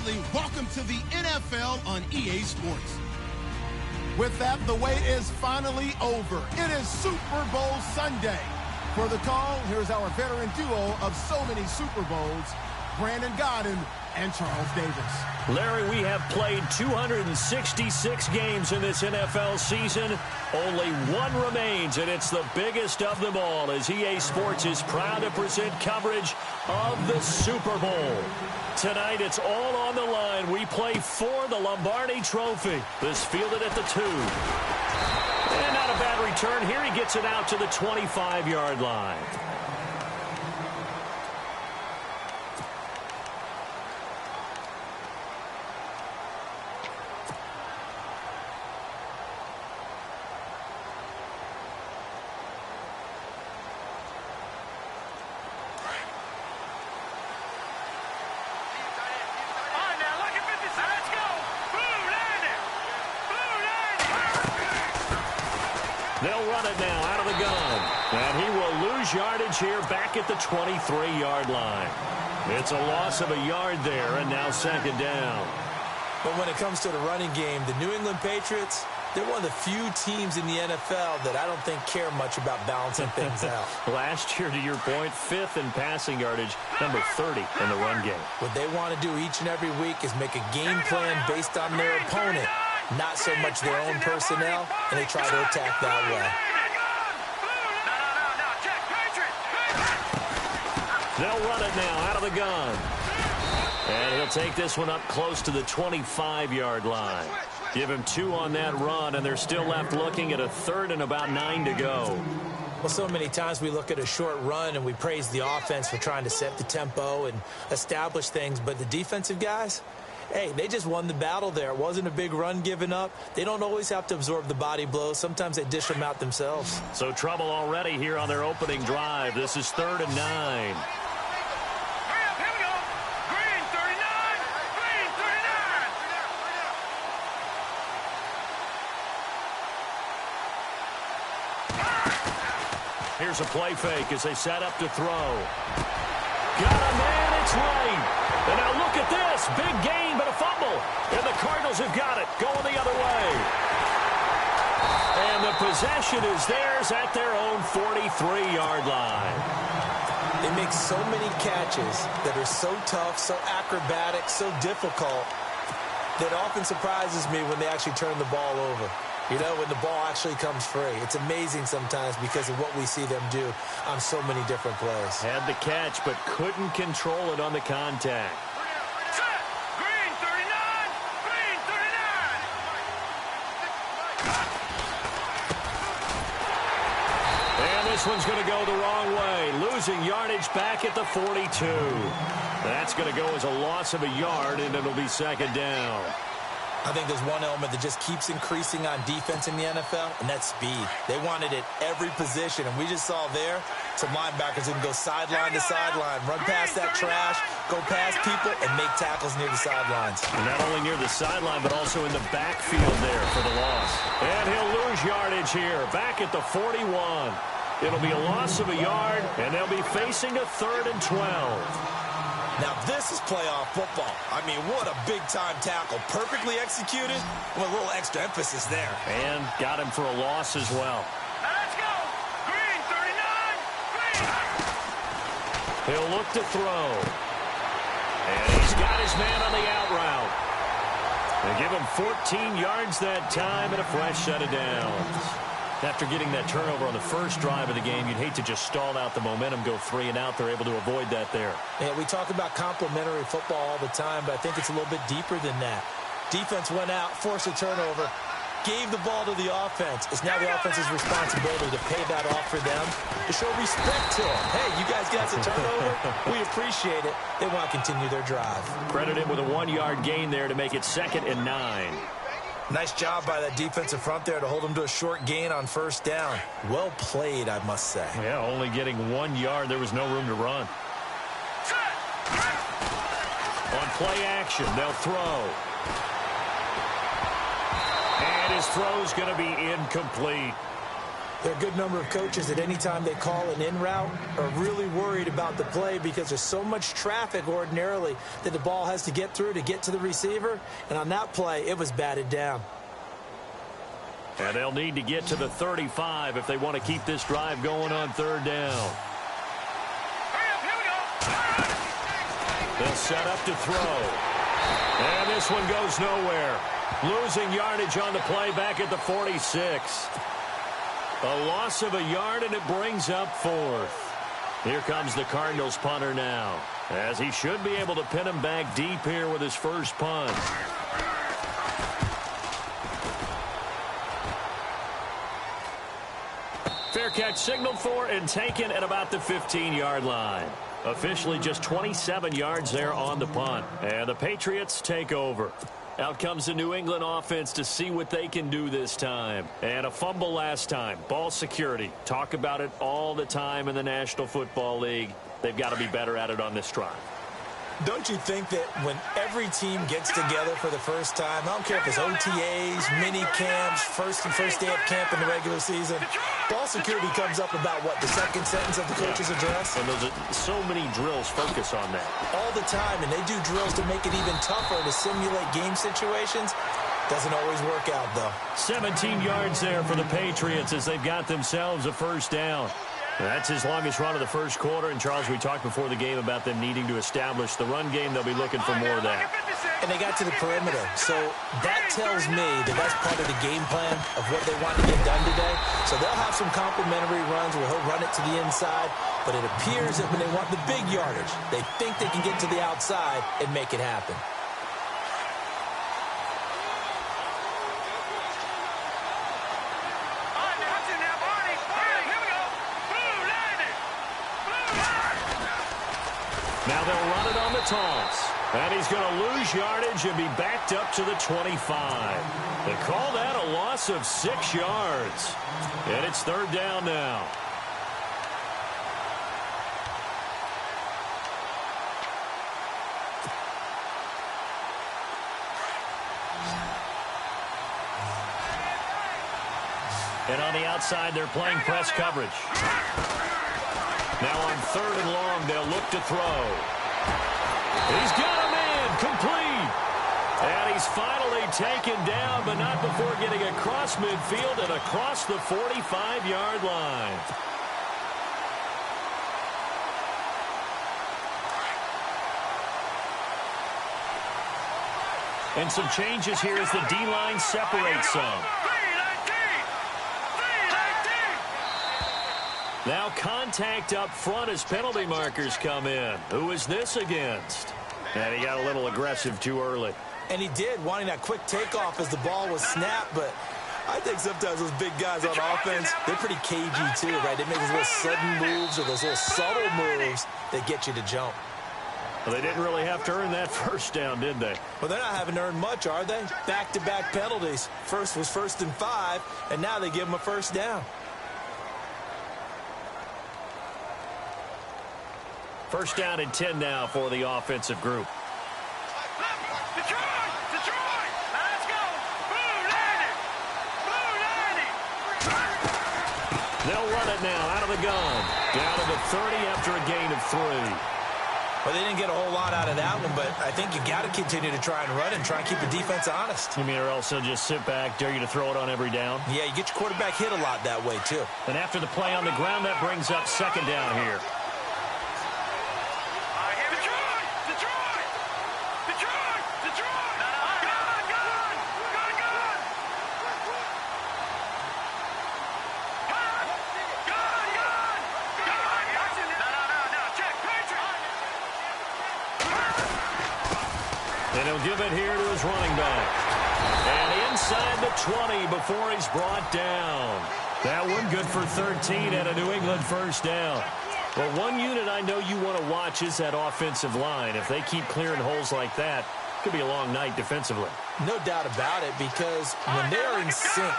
Bradley. Welcome to the NFL on EA Sports. With that, the wait is finally over. It is Super Bowl Sunday. For the call, here's our veteran duo of so many Super Bowls, Brandon Godden and Charles Davis. Larry, we have played 266 games in this NFL season. Only one remains, and it's the biggest of them all, as EA Sports is proud to present coverage of the Super Bowl. Tonight, it's all on the line. We play for the Lombardi Trophy. This fielded at the 2. And not a bad return. Here he gets it out to the 25-yard line. They'll run it now out of the gun. And he will lose yardage here back at the 23-yard line. It's a loss of a yard there, and now second down. But when it comes to the running game, the New England Patriots, they're one of the few teams in the NFL that I don't think care much about balancing things out. Last year, to your point, 5th in passing yardage, number 30 in the run game. What they want to do each and every week is make a game plan based on their opponent, not so much their own personnel, and they try to attack that way. They'll run it now out of the gun. And he'll take this one up close to the 25-yard line. Give him 2 on that run, and they're still left looking at a 3rd and about 9 to go. Well, so many times we look at a short run and we praise the offense for trying to set the tempo and establish things, but the defensive guys, hey, they just won the battle there. It wasn't a big run given up. They don't always have to absorb the body blows. Sometimes they dish them out themselves. So trouble already here on their opening drive. This is 3rd and 9. Here's a play fake as they set up to throw. Got a man, it's right. And now look at this. Big gain, but a fumble. And the Cardinals have got it, going the other way. And the possession is theirs at their own 43-yard line. They make so many catches that are so tough, so acrobatic, so difficult, that often surprises me when they actually turn the ball over. You know, when the ball actually comes free. It's amazing sometimes because of what we see them do on so many different plays. Had the catch, but couldn't control it on the contact. Green 39! Green 39! And this one's going to go the wrong way. Losing yardage back at the 42. That's going to go as a loss of a yard, and it'll be second down. I think there's one element that just keeps increasing on defense in the NFL, and that's speed. They want it at every position, and we just saw there some linebackers who can go sideline to sideline, run past that trash, go past people, and make tackles near the sidelines. And not only near the sideline, but also in the backfield there for the loss. And he'll lose yardage here, back at the 41. It'll be a loss of a yard, and they'll be facing a 3rd and 12. Now, this is playoff football. I mean, what a big-time tackle. Perfectly executed with a little extra emphasis there. And got him for a loss as well. Now let's go! Green 39! Green! He'll look to throw. And he's got his man on the out route. They give him 14 yards that time and a fresh set of downs. After getting that turnover on the first drive of the game, you'd hate to just stall out the momentum, go 3 and out. They're able to avoid that there. Yeah, we talk about complementary football all the time, but I think it's a little bit deeper than that. Defense went out, forced a turnover, gave the ball to the offense. It's now the offense's responsibility to pay that off for them, to show respect to them. Hey, you guys got the turnover. We appreciate it. They want to continue their drive. Credit him with a 1-yard gain there to make it 2nd and 9. Nice job by that defensive front there to hold them to a short gain on first down. Well played, I must say. Yeah, only getting 1 yard. There was no room to run. On play action, they'll throw. And his throw's going to be incomplete. There are a good number of coaches that any time they call an in route are really worried about the play because there's so much traffic ordinarily that the ball has to get through to get to the receiver. And on that play, it was batted down. And they'll need to get to the 35 if they want to keep this drive going on third down. They'll set up to throw. And this one goes nowhere. Losing yardage on the play back at the 46. A loss of a yard, and it brings up fourth. Here comes the Cardinals punter now, as he should be able to pin him back deep here with his first punt. Fair catch signaled for and taken at about the 15-yard line. Officially just 27 yards there on the punt. And the Patriots take over. Out comes the New England offense to see what they can do this time. And a fumble last time. Ball security. Talk about it all the time in the National Football League. They've got to be better at it on this drive. Don't you think that when every team gets together for the first time, I don't care if it's OTAs, mini camps, first day of camp in the regular season, ball security comes up about, what, the second sentence of the coach's address? And those are so many drills focus on that. All the time, and they do drills to make it even tougher to simulate game situations. Doesn't always work out, though. 17 yards there for the Patriots as they've got themselves a first down. That's his longest run of the first quarter. And, Charles, we talked before the game about them needing to establish the run game. They'll be looking for more of that. And they got to the perimeter. So that tells me that that's part of the game plan of what they want to get done today. So they'll have some complimentary runs where he'll run it to the inside. But it appears that when they want the big yardage, they think they can get to the outside and make it happen. Now they'll run it on the toss. And he's going to lose yardage and be backed up to the 25. They call that a loss of 6 yards. And it's third down now. And on the outside, they're playing press coverage. Now on third and long, they'll look to throw. He's got a man, complete. And he's finally taken down, but not before getting across midfield and across the 45-yard line. And some changes here as the D-line separates some. Now contact up front as penalty markers come in. Who is this against? And he got a little aggressive too early. And he did, wanting that quick takeoff as the ball was snapped. But I think sometimes those big guys on offense, they're pretty cagey too, right? They make those little sudden moves or those little subtle moves that get you to jump. Well, they didn't really have to earn that first down, did they? Well, they're not having to earn much, are they? Back-to-back penalties. First was 1st and 5, and now they give them a first down. First down and 10 now for the offensive group. Detroit! Let's go! Blue landing! Blue landing! They'll run it now out of the gun. Down to the 30 after a gain of 3. Well, they didn't get a whole lot out of that one, but I think you got to continue to try and run and try and keep the defense honest. You mean, or else they'll just sit back, dare you to throw it on every down? Yeah, you get your quarterback hit a lot that way, too. And after the play on the ground, that brings up second down here. And he'll give it here to his running back. And inside the 20 before he's brought down. That one good for 13 and a New England first down. Well, one unit I know you want to watch is that offensive line. If they keep clearing holes like that, it could be a long night defensively. No doubt about it, because when they're in sync,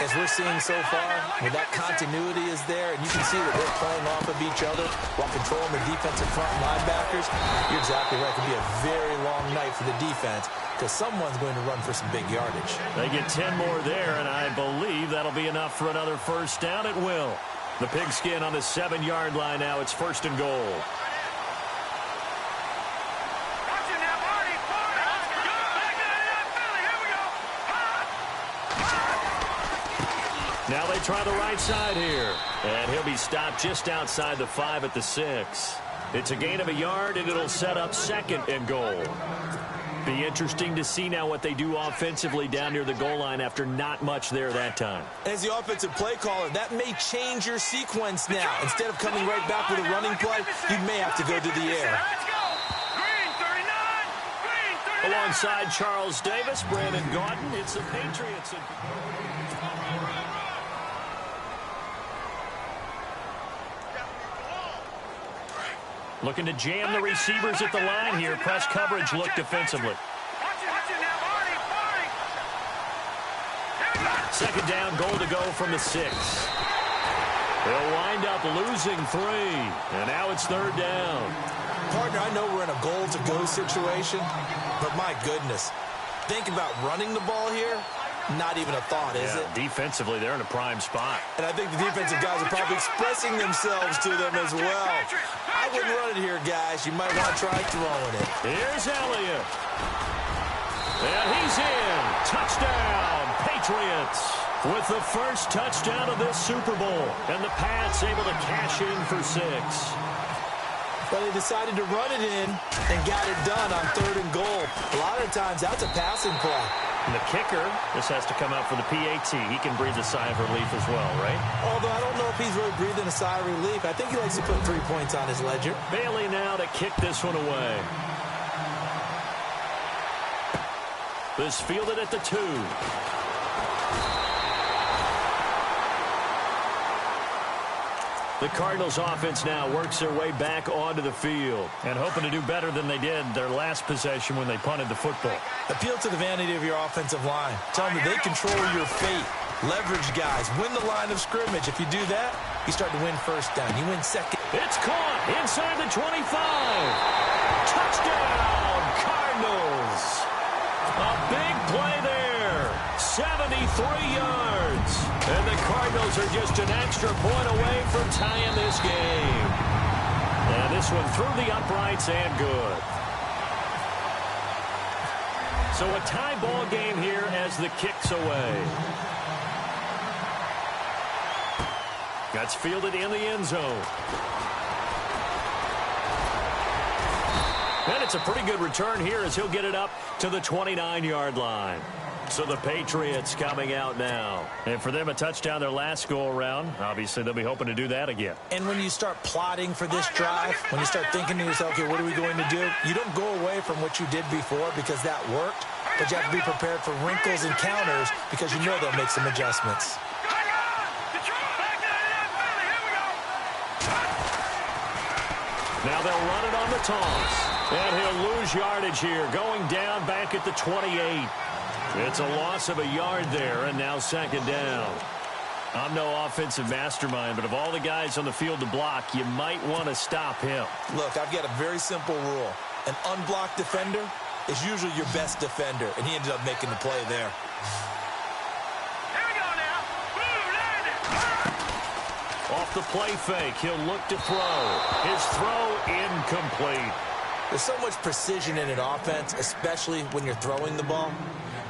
As we're seeing so far, where that continuity is there, and you can see that they're playing off of each other while controlling the defensive front linebackers, you're exactly right. It could be a very long night for the defense because someone's going to run for some big yardage. They get 10 more there, and I believe that'll be enough for another first down. It will. The Pigskin on the 7-yard line now. It's 1st and goal. Now they try the right side here. And he'll be stopped just outside the 5 at the 6. It's a gain of a yard, and it'll set up 2nd and goal. Be interesting to see now what they do offensively down near the goal line after not much there that time. As the offensive play caller, that may change your sequence now. Instead of coming right back with a running play, you may have to go to the air. Alongside Charles Davis, Brandon Gaudin, it's the Patriots. Looking to jam the receivers at the line here. Press coverage look defensively. 2nd down, goal to go from the 6. They'll wind up losing 3. And now it's 3rd down. Partner, I know we're in a goal-to-go situation, but my goodness. Think about running the ball here. Not even a thought, is it? Defensively, they're in a prime spot. And I think the defensive guys are probably expressing themselves to them as well. I wouldn't run it here, guys. You might want to try throwing it. Here's Elliott. And he's in. Touchdown, Patriots. With the first touchdown of this Super Bowl. And the Pats able to cash in for 6. But they decided to run it in and got it done on 3rd and goal. A lot of times, that's a passing play. And the kicker, this has to come out for the PAT. He can breathe a sigh of relief as well, right? Although I don't know if he's really breathing a sigh of relief. I think he likes to put 3 points on his ledger. Bailey now to kick this one away. This fielded at the 2. The Cardinals offense now works their way back onto the field and hoping to do better than they did their last possession when they punted the football. Appeal to the vanity of your offensive line. Tell them that they control your fate. Leverage guys. Win the line of scrimmage. If you do that, you start to win 1st down. You win 2nd. It's caught inside the 25. Touchdown, Cardinals. A big play there. 73 yards. And the Cardinals are just an extra point away from tying this game. And this one through the uprights and good. So a tie ball game here as the kick's away. That's fielded in the end zone. And it's a pretty good return here as he'll get it up to the 29-yard line. So the Patriots coming out now. And for them, a touchdown their last go-around. Obviously, they'll be hoping to do that again. And when you start plotting for this drive, when you start thinking to yourself, okay, what are we going to do? You don't go away from what you did before because that worked. But you have to be prepared for wrinkles and counters because you know they'll make some adjustments. Now they'll run it on the toss. And he'll lose yardage here, going down back at the 28. It's a loss of a yard there, and now 2nd down. I'm no offensive mastermind, but of all the guys on the field to block, you might want to stop him. Look, I've got a very simple rule. An unblocked defender is usually your best defender, and he ended up making the play there. Here we go now. Off the play fake, he'll look to throw. His throw incomplete. There's so much precision in an offense, especially when you're throwing the ball.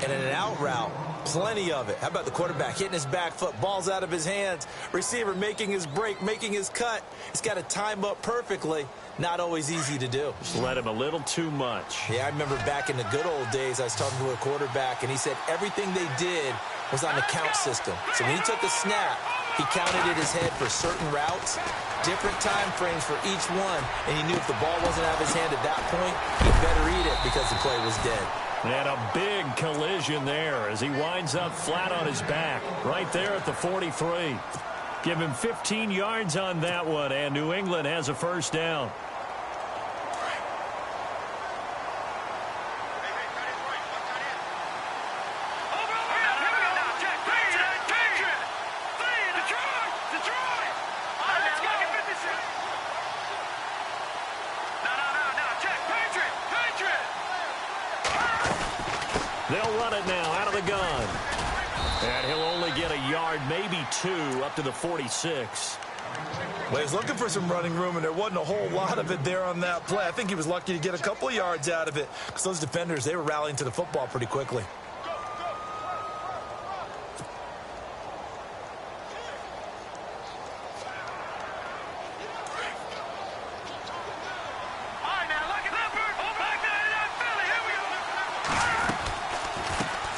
And in an out route, plenty of it. How about the quarterback hitting his back foot, ball's out of his hands, receiver making his break, making his cut. He's got to time up perfectly. Not always easy to do. Just let him a little too much. Yeah, I remember back in the good old days, I was talking to a quarterback, and he said everything they did was on the count system. So when he took a snap, he counted in his head for certain routes, different time frames for each one, and he knew if the ball wasn't out of his hand at that point, he'd better eat it because the play was dead. And a big collision there as he winds up flat on his back right there at the 43. Give him 15 yards on that one, and New England has a first down. They'll run it now out of the gun. And he'll only get a yard, maybe 2, up to the 46. Well, he's looking for some running room, and there wasn't a whole lot of it there on that play. I think he was lucky to get a couple of yards out of it because those defenders, they were rallying to the football pretty quickly.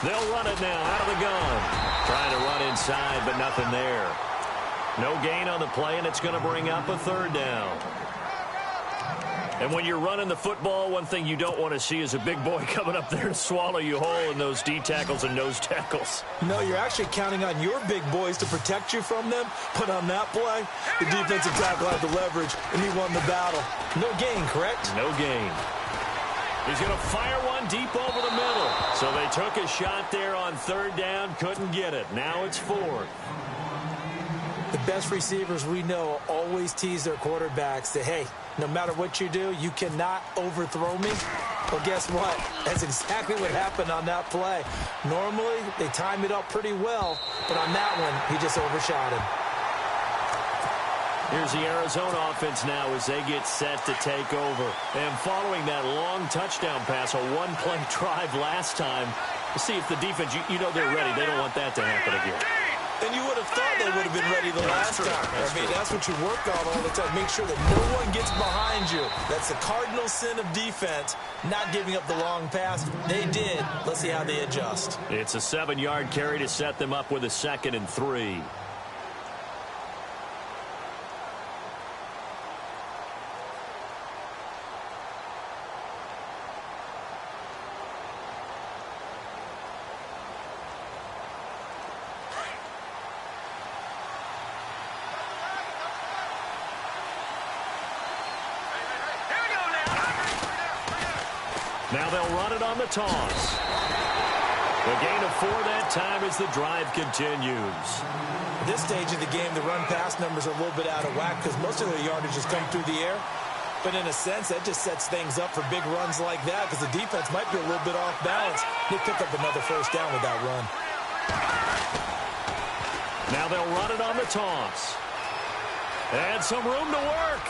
They'll run it now out of the gun. Trying to run inside, but nothing there. No gain on the play, and it's going to bring up a 3rd down. And when you're running the football, one thing you don't want to see is a big boy coming up there to swallow you whole in those D tackles and nose tackles. No, you're actually counting on your big boys to protect you from them. But on that play, the defensive tackle had the leverage, and he won the battle. No gain, correct? No gain. He's going to fire one deep over the middle. So they took a shot there on 3rd down, couldn't get it. Now it's 4th. The best receivers we know always tease their quarterbacks that, hey, no matter what you do, you cannot overthrow me. Well, guess what? That's exactly what happened on that play. Normally, they time it up pretty well, but on that one, he just overshot him. Here's the Arizona offense now as they get set to take over. And following that long touchdown pass, a one-play drive last time, we'll see if the defense, you know they're ready. They don't want that to happen again. And you would have thought they would have been ready the last time. That's what you work on all the time. Make sure that no one gets behind you. That's the cardinal sin of defense, not giving up the long pass. They did. Let's see how they adjust. It's a 7-yard carry to set them up with a 2nd and 3. Now they'll run it on the toss. The gain of 4 that time as the drive continues. At this stage of the game, the run-pass numbers are a little bit out of whack because most of their yardage has come through the air. But in a sense, that just sets things up for big runs like that because the defense might be a little bit off balance. They pick up another 1st down with that run. Now they'll run it on the toss. And some room to work.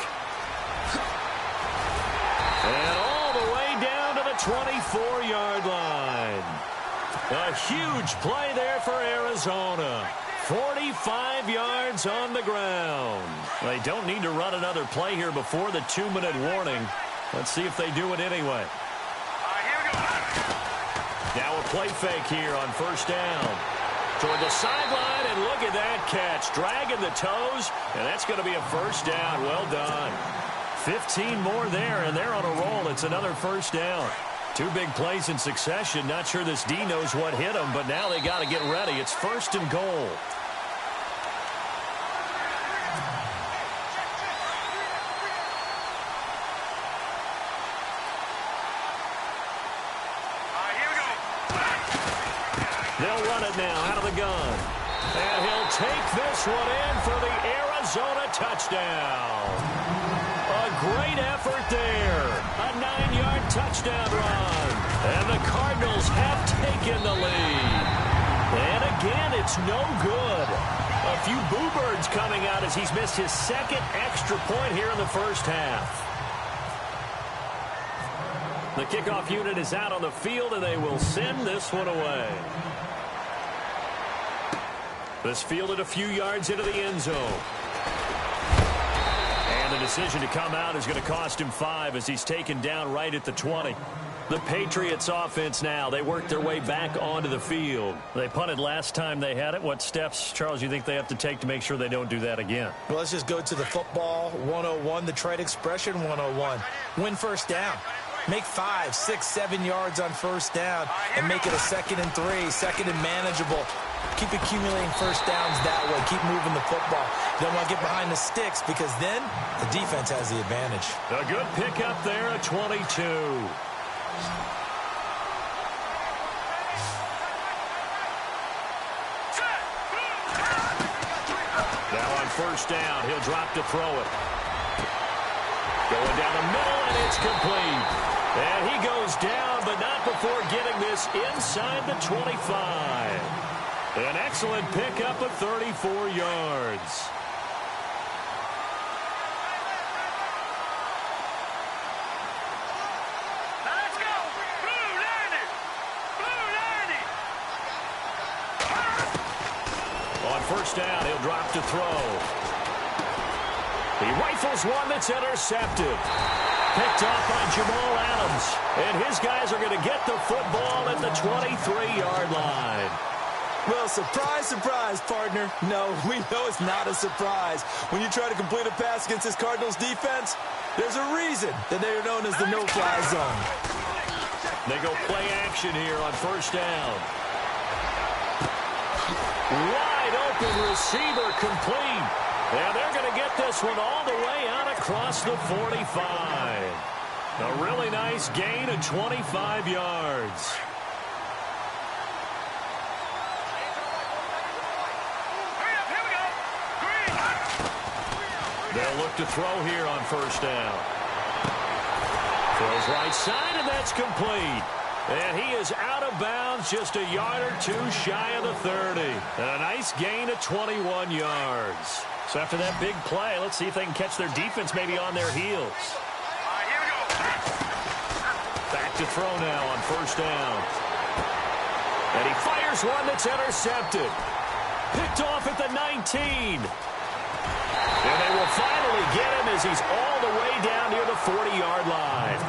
And all the way down to the 24-yard line. A huge play there for Arizona. 45 yards on the ground. They don't need to run another play here before the 2-minute warning. Let's see if they do it anyway. Now a play fake here on 1st down. Toward the sideline, and look at that catch. Dragging the toes, and that's going to be a 1st down. Well done. 15 more there, and they're on a roll. It's another 1st down. 2 big plays in succession. Not sure this D knows what hit them, but now they got to get ready. It's 1st and goal. They'll run it now out of the gun. And he'll take this one in for the Arizona touchdown. A great effort there. A 9-yard touchdown run. And the Cardinals have taken the lead. And again, it's no good. A few boo birds coming out as he's missed his 2nd extra point here in the 1st half. The kickoff unit is out on the field, and they will send this one away. This fielded a few yards into the end zone. And the decision to come out is going to cost him 5 as he's taken down right at the 20. The Patriots offense now, they work their way back onto the field. They punted last time they had it. What steps, Charles, you think they have to take to make sure they don't do that again? Well, let's just go to the football 101, the trade expression 101. Win 1st down. Make 5, 6, 7 yards on 1st down and make it a 2nd and 3, 2nd and manageable. Keep accumulating 1st downs that way. Keep moving the football. You don't want to get behind the sticks because then the defense has the advantage. A good pickup there at 22. Now on 1st down, he'll drop to throw it. Going down the middle, and it's complete. And he goes down, but not before getting this inside the 25. An excellent pickup of 34 yards. Let's go! Blue Lightning! Blue Lightning! On first down, he'll drop to throw. He rifles one that's intercepted. Picked off by Jamal Adams. And his guys are going to get the football at the 23-yard line. Well, surprise, surprise, partner. No, we know it's not a surprise. When you try to complete a pass against this Cardinals defense, there's a reason that they are known as the no-fly zone. They go play action here on first down. Wide open receiver complete. And they're going to get this one all the way out across the 45. A really nice gain of 25 yards. Here we go! Green! They'll look to throw here on first down. Throws right side, and that's complete. And he is out of bounds, just a yard or two shy of the 30. And a nice gain of 21 yards. So after that big play, let's see if they can catch their defense maybe on their heels. All right, here we go. Back to throw now on first down. And he fires one that's intercepted. Picked off at the 19. And they will finally get him as he's all the way down near the 40-yard line.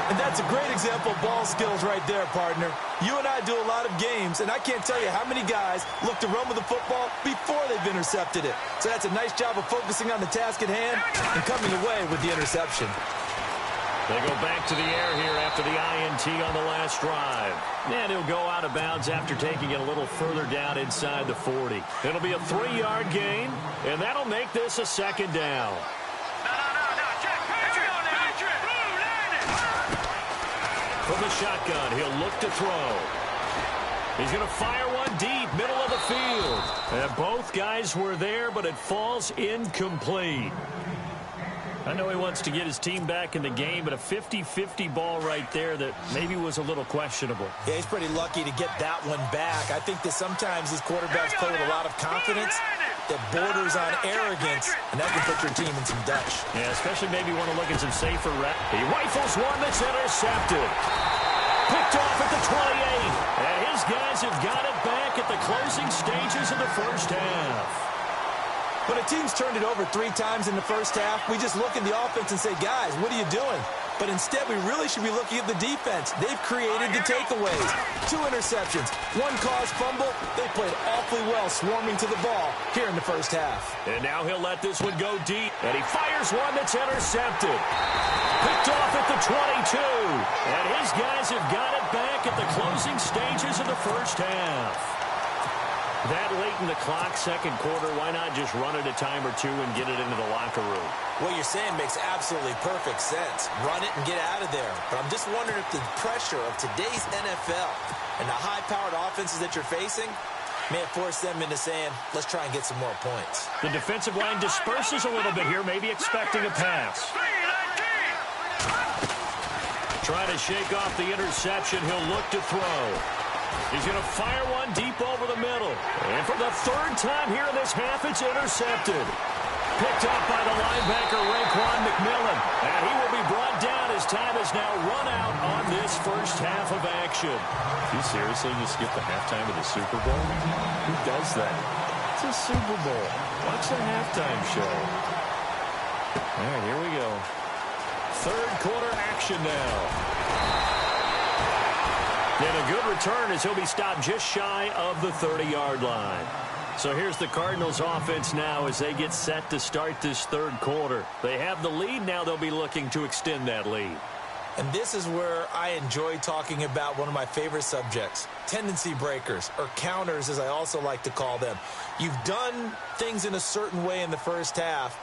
And that's a great example of ball skills right there, partner. You and I do a lot of games, and I can't tell you how many guys look to run with the football before they've intercepted it. So that's a nice job of focusing on the task at hand and coming away with the interception. They go back to the air here after the INT on the last drive. And he'll go out of bounds after taking it a little further down inside the 40. It'll be a 3-yard gain, and that'll make this a second down. From the shotgun, he'll look to throw. He's going to fire one deep, middle of the field. And both guys were there, but it falls incomplete. I know he wants to get his team back in the game, but a 50-50 ball right there that maybe was a little questionable. Yeah, he's pretty lucky to get that one back. I think that sometimes these quarterbacks play with a lot of confidence that borders on arrogance, and that can put your team in some Dutch. Yeah, especially maybe want to look at some safer reps. He rifles one that's intercepted. Picked off at the 28. And his guys have got it back at the closing stages of the first half. When a team's turned it over 3 times in the first half, we just look at the offense and say, guys, what are you doing? But instead, we really should be looking at the defense. They've created the takeaways. 2 interceptions, 1 caused fumble. They played awfully well swarming to the ball here in the first half. And now he'll let this one go deep. And he fires one that's intercepted. Picked off at the 22. And his guys have got it back at the closing stages of the first half. That late in the clock, second quarter, why not just run it a time or two and get it into the locker room? What you're saying makes absolutely perfect sense. Run it and get out of there. But I'm just wondering if the pressure of today's NFL and the high-powered offenses that you're facing may have forced them into saying, let's try and get some more points. The defensive line disperses a little bit here, maybe expecting a pass. Trying to shake off the interception, he'll look to throw. He's going to fire one deep over the middle. And for the 3rd time here in this half, it's intercepted. Picked up by the linebacker, Raekwon McMillan. And he will be brought down as time is now run out on this first half of action. You seriously just skip the halftime of the Super Bowl? Who does that? It's a Super Bowl. Watch the halftime show. All right, here we go. 3rd quarter action now. And a good return as he'll be stopped just shy of the 30-yard line. So here's the Cardinals offense now as they get set to start this 3rd quarter. They have the lead. Now they'll be looking to extend that lead. And this is where I enjoy talking about one of my favorite subjects, tendency breakers, or counters as I also like to call them. You've done things in a certain way in the first half,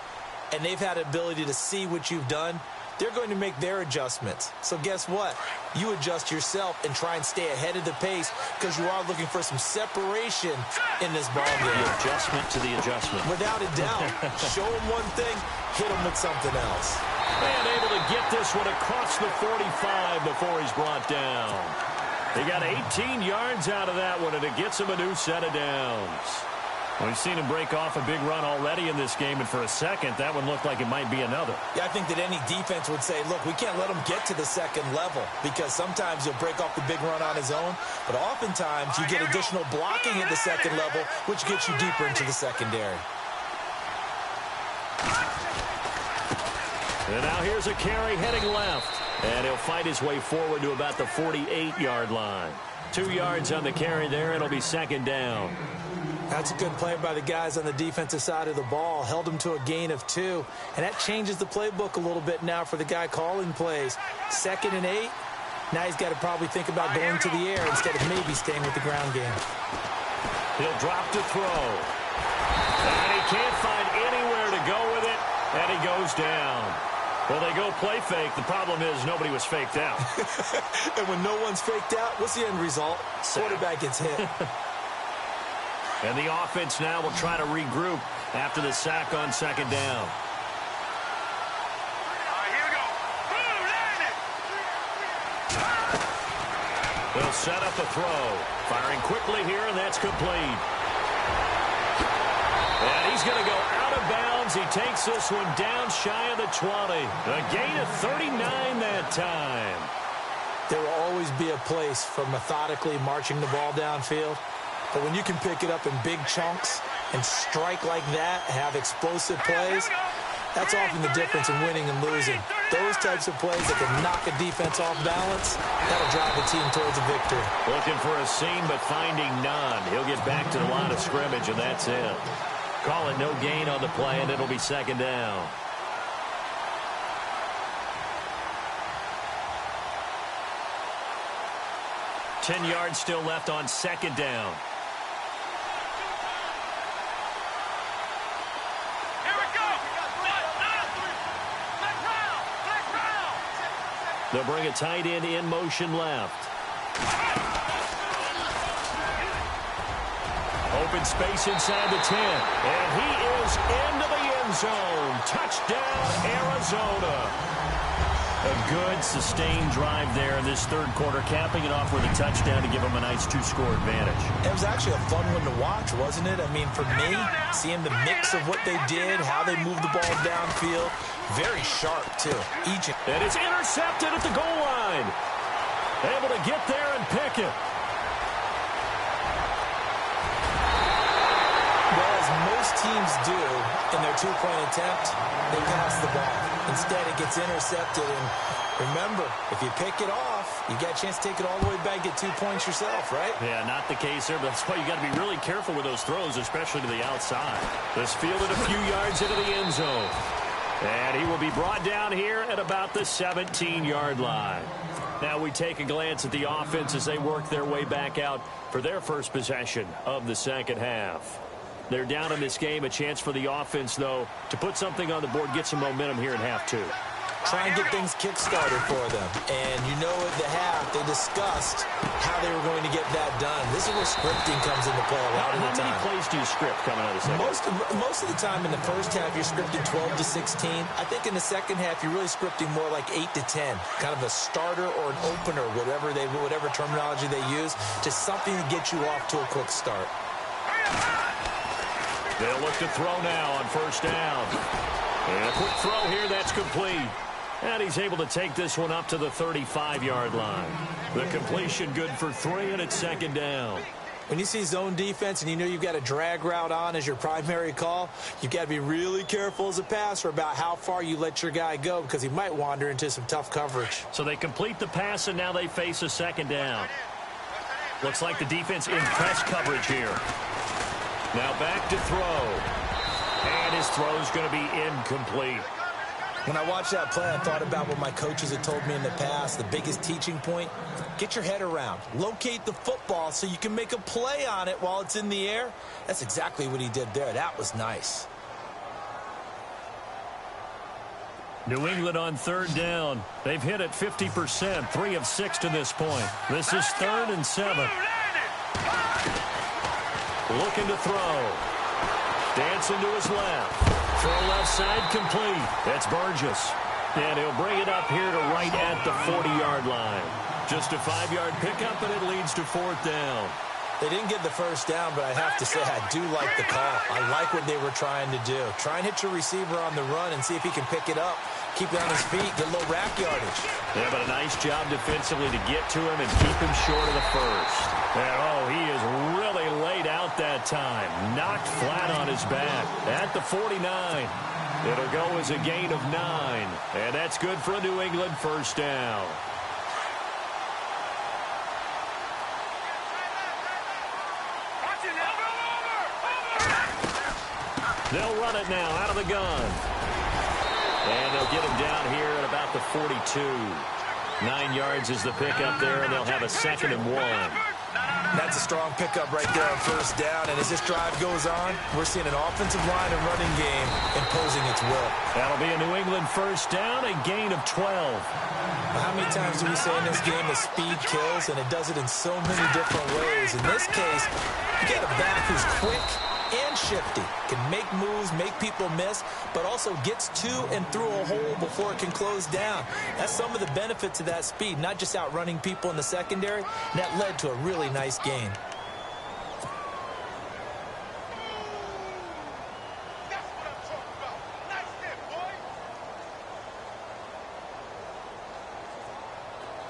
and they've had the ability to see what you've done. They're going to make their adjustments. So guess what? You adjust yourself and try and stay ahead of the pace because you are looking for some separation in this ball game. The adjustment to the adjustment. Without a doubt. Show them one thing, hit them with something else. And able to get this one across the 45 before he's brought down. He got 18 yards out of that one, and it gets him a new set of downs. Well, we've seen him break off a big run already in this game, and for a second, that one looked like it might be another. Yeah, I think that any defense would say, look, we can't let him get to the second level, because sometimes he'll break off the big run on his own, but oftentimes you get additional blocking at the second level, which gets you deeper into the secondary. And now here's a carry heading left, and he'll fight his way forward to about the 48-yard line. 2 yards on the carry there. It'll be second down. That's a good play by the guys on the defensive side of the ball. Held him to a gain of 2. And that changes the playbook a little bit now for the guy calling plays. 2nd and 8. Now he's got to probably think about going to the air instead of maybe staying with the ground game. He'll drop to throw. And he can't find anywhere to go with it. And he goes down. Well, they go play fake. The problem is nobody was faked out. And when no one's faked out, what's the end result? Quarterback gets hit. And the offense now will try to regroup after the sack on second down. Here we go. They'll set up a throw. Firing quickly here, and that's complete. And he's going to go out of bounds. He takes this one down shy of the 20. A gain of 39 that time. There will always be a place for methodically marching the ball downfield. But when you can pick it up in big chunks and strike like that, have explosive plays, that's often the difference in winning and losing. Those types of plays that can knock a defense off balance, that'll drive a team towards a victory. Looking for a seam, but finding none. He'll get back to the line of scrimmage, and that's it. Call it no gain on the play, and it'll be second down. Ten yards still left on second down. They'll bring a tight end in motion left. Open space inside the 10. And he is into the end zone. Touchdown, Arizona. A good, sustained drive there in this third quarter, capping it off with a touchdown to give them a nice 2-score advantage. It was actually a fun one to watch, wasn't it? I mean, for me, seeing the mix of what they did, how they moved the ball downfield, very sharp, too. And it's intercepted at the goal line. Able to get there and pick it. Well, as most teams do in their two-point attempt, they pass the ball. Instead, it gets intercepted. And remember, if you pick it off, you got a chance to take it all the way back, get 2 points yourself, right? Yeah, not the case there, but that's why you got to be really careful with those throws, especially to the outside. This fielded a few yards into the end zone. And he will be brought down here at about the 17-yard line. Now we take a glance at the offense as they work their way back out for their first possession of the second half. They're down in this game. A chance for the offense, though, to put something on the board, get some momentum here in half two. Try and get things kick-started for them. And you know at the half, they discussed how they were going to get that done. This is where scripting comes into play a lot of the time. How many plays do you script coming out of the second? Most of the time in the first half, you're scripting 12 to 16. I think in the second half, you're really scripting more like 8 to 10. Kind of a starter or an opener, whatever terminology they use, just something to get you off to a quick start. They'll look to throw now on first down. And a quick throw here, that's complete. And he's able to take this one up to the 35-yard line. The completion good for 3, and it's second down. When you see zone defense and you know you've got a drag route on as your primary call, you've got to be really careful as a passer about how far you let your guy go because he might wander into some tough coverage. So they complete the pass, and now they face a second down. Looks like the defense in press coverage here. Now back to throw. And his throw is going to be incomplete. When I watched that play, I thought about what my coaches had told me in the past. The biggest teaching point, get your head around. Locate the football so you can make a play on it while it's in the air. That's exactly what he did there. That was nice. New England on third down. They've hit it 50%, 3 of 6 to this point. This is 3rd and 7. Looking to throw. Dancing to his left. Throw left side complete. That's Burgess. And he'll bring it up here to right at the 40-yard line. Just a 5-yard pickup, and it leads to 4th down. They didn't get the first down, but I have to say I do like the call. I like what they were trying to do. Try and hit your receiver on the run and see if he can pick it up. Keep it on his feet, get a little rack yardage. Yeah, but a nice job defensively to get to him and keep him short of the first. And, oh, he is really laid out that time. Knocked flat on his back at the 49. It'll go as a gain of 9. And that's good for a New England first down. They'll run it now out of the gun. And they'll get him down here at about the 42. 9 yards is the pickup there, and they'll have a 2nd and 1. That's a strong pickup right there on first down. And as this drive goes on, we're seeing an offensive line and running game imposing its will. That'll be a New England first down, a gain of 12. How many times do we say in this game that speed kills, and it does it in so many different ways? In this case, you get a back who's quick and shifty, can make moves, make people miss, but also gets to and through a hole before it can close down. That's some of the benefits of that speed, not just outrunning people in the secondary. And that led to a really nice gain.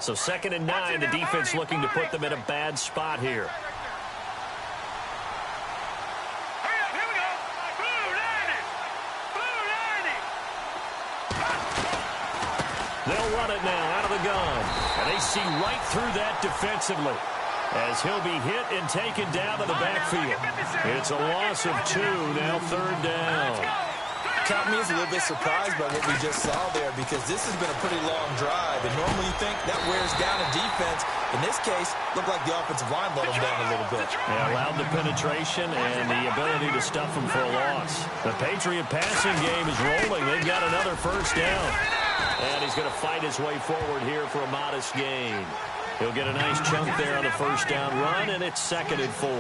So 2nd and 9, the defense looking to put them in a bad spot here. They'll run it now out of the gun. And they see right through that defensively as he'll be hit and taken down to the backfield. It's a loss of 2, now 3rd down. Count me as a little bit surprised by what we just saw there, because this has been a pretty long drive, and normally you think that wears down a defense. In this case, looked like the offensive line let them down a little bit. Yeah, allowed the penetration and the ability to stuff them for a loss. The Patriot passing game is rolling. They've got another first down. And he's going to fight his way forward here for a modest gain. He'll get a nice chunk there on the first down run, and it's 2nd and 4.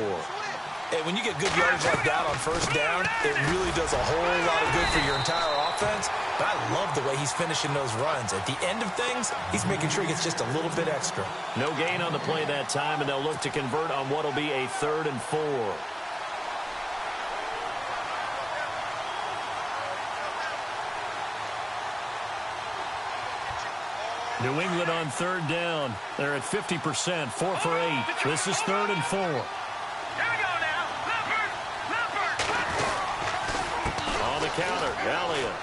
Hey, when you get good yardage like that on first down, it really does a whole lot of good for your entire offense. But I love the way he's finishing those runs. At the end of things, he's making sure he gets just a little bit extra. No gain on the play that time, and they'll look to convert on what will be a 3rd and 4. New England on 3rd down. They're at 50%, 4 for 8. This is 3rd and 4. On the counter, Elliott.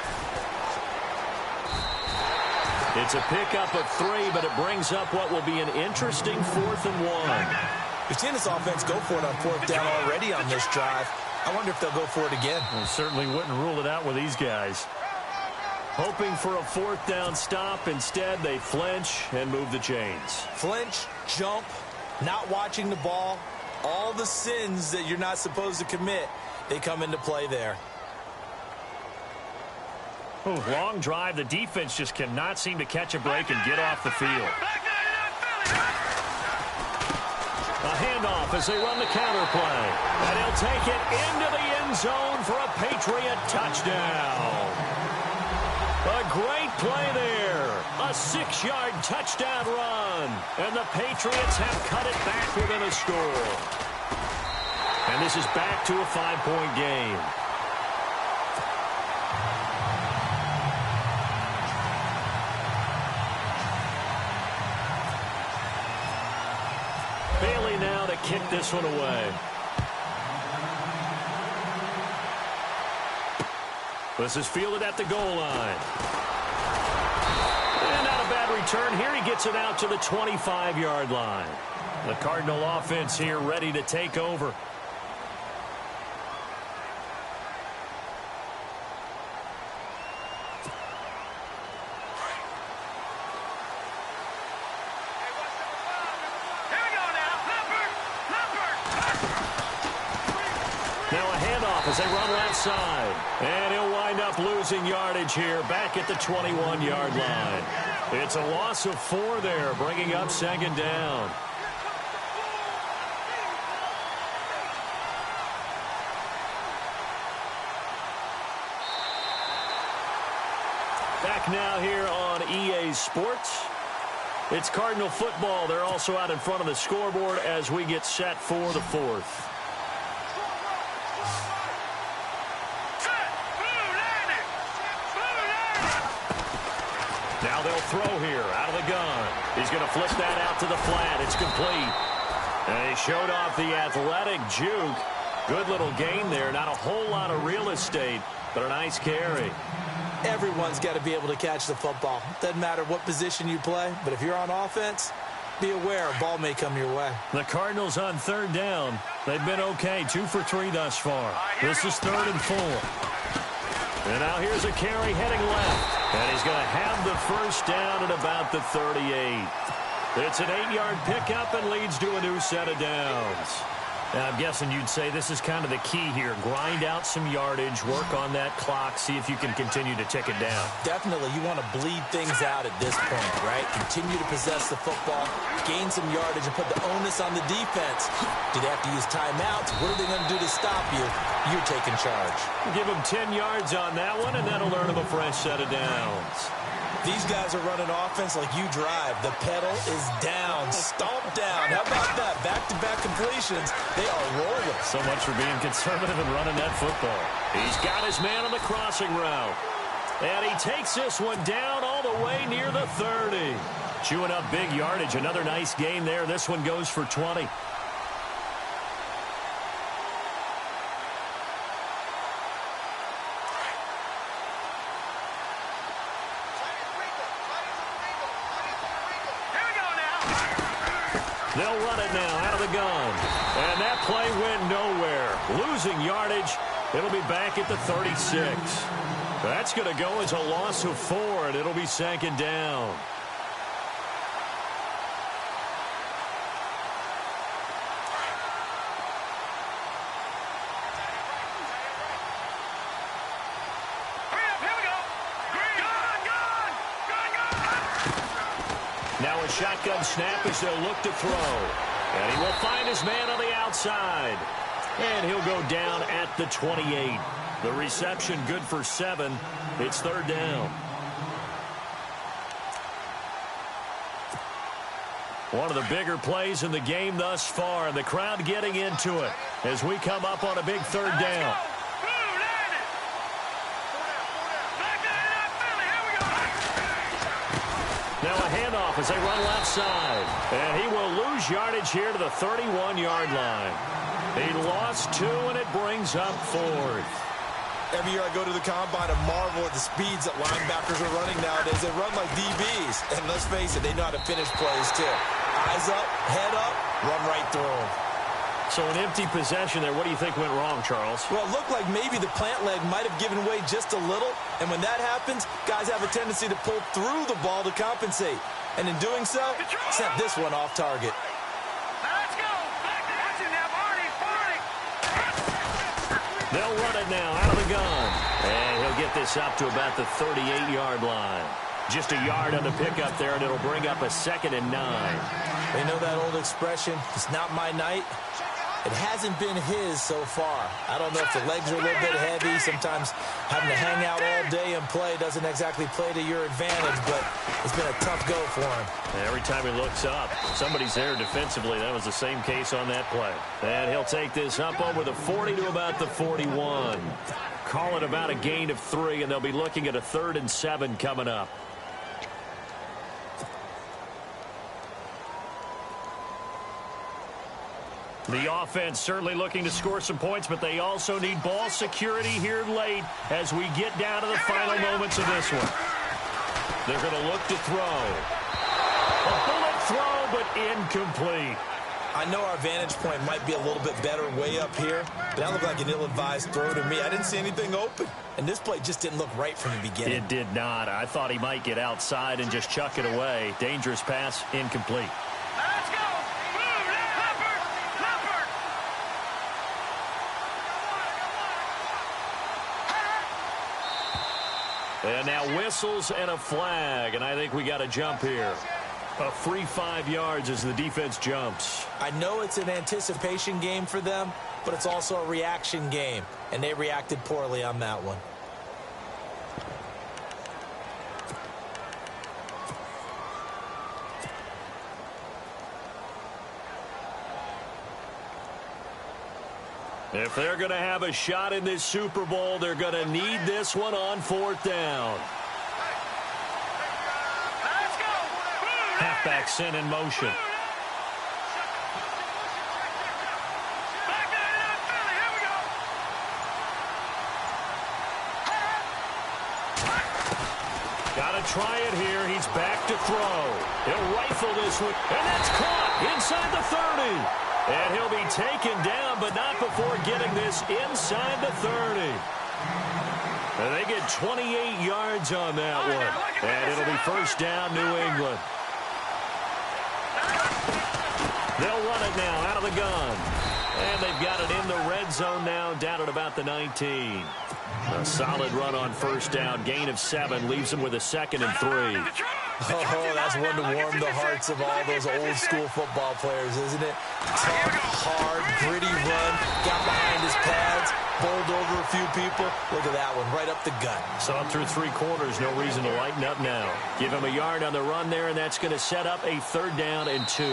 It's a pickup of 3, but it brings up what will be an interesting 4th and 1. We've seen this offense go for it on 4th down already on this drive. I wonder if they'll go for it again. Well, certainly wouldn't rule it out with these guys. Hoping for a 4th down stop. Instead, they flinch and move the chains. Flinch, jump, not watching the ball. All the sins that you're not supposed to commit, they come into play there. Oh, long drive. The defense just cannot seem to catch a break and get off the field. A handoff as they run the counter play. And he'll take it into the end zone for a Patriot touchdown. A great play there. A 6-yard touchdown run. And the Patriots have cut it back within a score. And this is back to a 5-point game. Bailey now to kick this one away. This is fielded at the goal line. And not a bad return here. He gets it out to the 25-yard line. The Cardinal offense here ready to take over. As they run left side. And he'll wind up losing yardage here back at the 21-yard line. It's a loss of 4 there, bringing up 2nd down. Back now here on EA Sports. It's Cardinal football. They're also out in front of the scoreboard as we get set for the fourth. Now they'll throw here out of the gun. He's going to flip that out to the flat. It's complete. And he showed off the athletic juke. Good little gain there. Not a whole lot of real estate, but a nice carry. Everyone's got to be able to catch the football. Doesn't matter what position you play, but if you're on offense, be aware a ball may come your way. The Cardinals on third down. They've been okay, 2 for 3 thus far. This is 3rd and 4. And now here's a carry heading left. And he's going to have the first down at about the 38. It's an 8-yard pickup and leads to a new set of downs. Now, I'm guessing you'd say this is kind of the key here. Grind out some yardage, work on that clock, see if you can continue to tick it down. Definitely, you want to bleed things out at this point, right? Continue to possess the football, gain some yardage, and put the onus on the defense. Do they have to use timeouts? What are they going to do to stop you? You're taking charge. Give them 10 yards on that one, and that'll earn them a fresh set of downs. These guys are running offense like you drive. The pedal is down, stomp down. How about that? Back-to-back completions. They are rolling. So much for being conservative and running that football. He's got his man on the crossing route. And he takes this one down all the way near the 30. Chewing up big yardage. Another nice gain there. This one goes for 20. They'll run it now out of the gun. And that play went nowhere. Losing yardage. It'll be back at the 36. That's going to go as a loss of 4, and it'll be 2nd down. Now a shotgun snap as they'll look to throw. And he will find his man on the outside. And he'll go down at the 28. The reception good for 7. It's 3rd down. One of the bigger plays in the game thus far. And the crowd getting into it as we come up on a big 3rd down. Now a handoff as they run left side. And he will lose yardage here to the 31-yard line. He lost 2, and it brings up 4th. Every year I go to the combine and marvel at the speeds that linebackers are running nowadays. They run like DBs. And let's face it, they know how to finish plays too. Eyes up, head up, run right through them. So an empty possession there. What do you think went wrong, Charles? Well, it looked like maybe the plant leg might have given way just a little. And when that happens, guys have a tendency to pull through the ball to compensate. And in doing so, sent this one off target. Let's go. They'll run it now out of the gun. And he'll get this up to about the 38-yard line. Just a yard on the pickup there, and it'll bring up a 2nd and 9. They know that old expression, it's not my night. It hasn't been his so far. I don't know if the legs are a little bit heavy. Sometimes having to hang out all day and play doesn't exactly play to your advantage, but it's been a tough go for him. Every time he looks up, somebody's there defensively. That was the same case on that play. And he'll take this up over the 40 to about the 41. Call it about a gain of 3, and they'll be looking at a 3rd and 7 coming up. The offense certainly looking to score some points, but they also need ball security here late as we get down to the final moments of this one. They're going to look to throw. A bullet throw, but incomplete. I know our vantage point might be a little bit better way up here, but that looked like an ill-advised throw to me. I didn't see anything open, and this play just didn't look right from the beginning. It did not. I thought he might get outside and just chuck it away. Dangerous pass, incomplete. Let's go. Move, Leopard. Leopard. And now whistles and a flag, and I think we got a jump here. A free 5 yards as the defense jumps. I know it's an anticipation game for them, but it's also a reaction game, and they reacted poorly on that one. If they're going to have a shot in this Super Bowl, they're going to need this one on 4th down. Halfback sent in motion. Got to try it here. He's back to throw. He'll rifle this one, and that's caught inside the 30. And he'll be taken down, but not before getting this inside the 30. And they get 28 yards on that one. And it'll be 1st down, New England. They'll run it now out of the gun. And they've got it in the red zone now, down at about the 19. A solid run on 1st down. Gain of 7 leaves them with a 2nd and 3. Oh, that's one to warm the hearts of all those old-school football players, isn't it? Tough, hard, gritty run. Got behind his pads, bowled over a few people. Look at that one, right up the gut. Saw him through 3 quarters. No reason to lighten up now. Give him a yard on the run there, and that's going to set up a 3rd down and 2.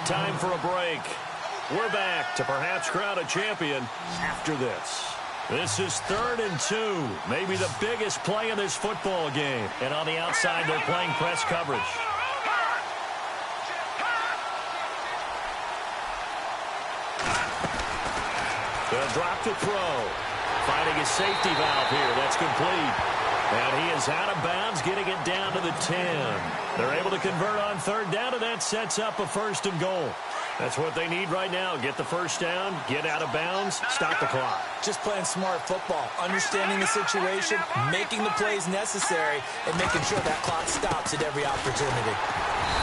Time for a break. We're back to perhaps crown a champion after this. This is 3rd and 2. Maybe the biggest play in this football game. And on the outside, they're playing press coverage. They'll drop to throw. Finding his safety valve here. That's complete. And he is out of bounds, getting it down to the 10. They're able to convert on 3rd down, and that sets up a 1st and goal. That's what they need right now. Get the 1st down, get out of bounds, stop the clock. Just playing smart football, understanding the situation, making the plays necessary, and making sure that clock stops at every opportunity.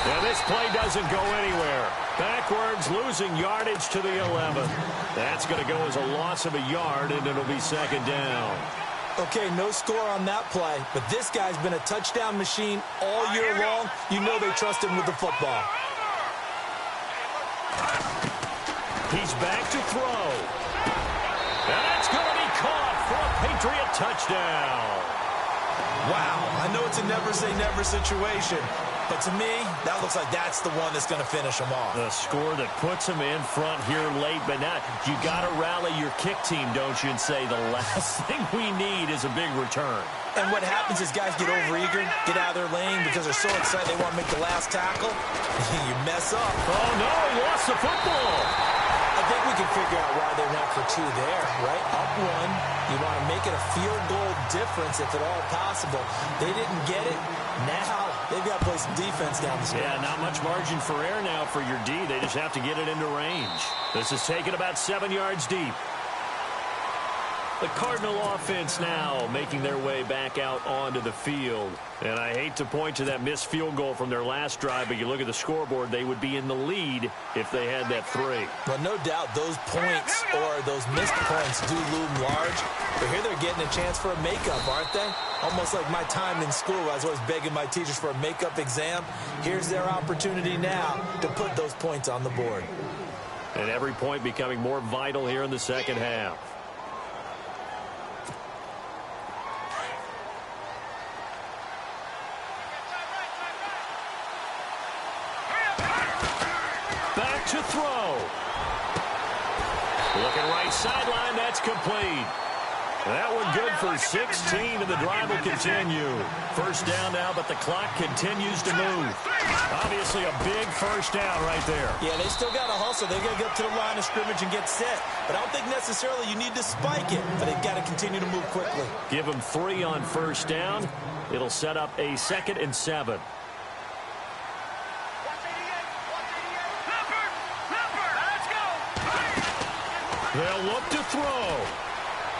Now this play doesn't go anywhere. Backwards, losing yardage to the 11. That's going to go as a loss of a yard, and it'll be 2nd down. Okay, no score on that play, but this guy's been a touchdown machine all year long. You know they trust him with the football. He's back to throw. And that's going to be caught for a Patriot touchdown. Wow, I know it's a never-say-never situation, but to me, that looks like that's the one that's going to finish him off. The score that puts him in front here late, but now you got to rally your kick team, don't you, and say the last thing we need is a big return. And what happens is guys get overeager, get out of their lane because they're so excited they want to make the last tackle. You mess up. Oh, no, he lost the football. I think we can figure out why they went for 2 there, right? Up 1, you want to make it a field goal difference if at all possible. They didn't get it. Now they've got to play some defense down the stretch. Yeah, not much margin for error now for your D. They just have to get it into range. This is taken about 7 yards deep. The Cardinal offense now making their way back out onto the field. And I hate to point to that missed field goal from their last drive, but you look at the scoreboard, they would be in the lead if they had that 3. Well, no doubt those points or those missed points do loom large. But here they're getting a chance for a makeup, aren't they? Almost like my time in school, I was always begging my teachers for a makeup exam. Here's their opportunity now to put those points on the board. And every point becoming more vital here in the second half. Back to throw. Looking right sideline, that's complete. That one good for 16, and the drive will continue. 1st down now, but the clock continues to move. Obviously a big 1st down right there. Yeah, they still got to hustle. They got to get up to the line of scrimmage and get set. But I don't think necessarily you need to spike it, but they've got to continue to move quickly. Give them 3 on 1st down. It'll set up a 2nd and 7. They'll look to throw.